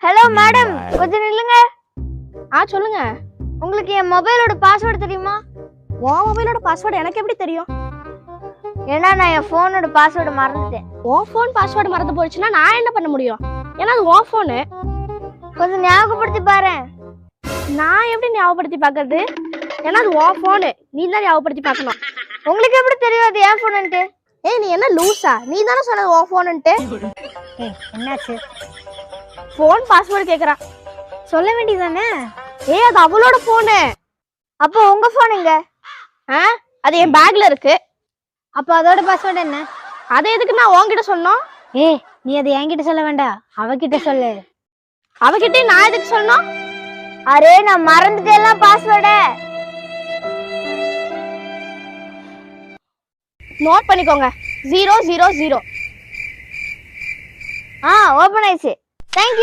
Hello madam, கொஞ்சம் நில்லுங்க. சொல்லுங்க. உங்களுக்கு என் மொபைலோட பாஸ்வேர்டு தெரியுமா? உன் மொபைலோட பாஸ்வேர்டு எனக்கு எப்படி தெரியும்? ஏன்னா நான் என் போனோட பாஸ்வேர்டு மறந்துட்டேன். உன் போன் பாஸ்வேர்டு மறந்து போயிடுச்சுன்னா நான் என்ன பண்ண முடியும்? ஏன்னா அது உன் போனு. கொஞ்சம் ஞாபகப்படுத்தி பாரு. நான் எப்படி ஞாபகப்படுத்தி பார்க்கறது? ஏன்னா அது உன் போனு, நீ தான் ஞாபகப்படுத்தி பார்க்கணும். உங்களுக்கு எப்படி தெரியும் அது என் போனுன்ட்டு? நீ என்ன லூசா? நீ தானே சொன்னது உன் போனுன்ட்டு. என்னாச்சு? போன் பாஸ்வேர்டு கேக்குறா. சொல்ல வேண்டியதானே? அது அவளோட போனு. அப்போ உங்க போன் எங்க? அது என் பேக்ல இருக்கு. அப்ப அதோட பாஸ்வேர்டு என்ன? அதை எதுக்கு நான் உன்கிட்ட சொன்னோம்? நீ அதை என்கிட்ட சொல்ல வேண்டாம், அவகிட்ட சொல்லு. அவகிட்ட நான் எதுக்கு சொன்னோம்? அரே நான் மறந்துட்டேன் பாஸ்வேர்டை. நோட் பண்ணிக்கோங்க. 000. ஓபன் ஆயிடுச்சு. தேங்க்யூ.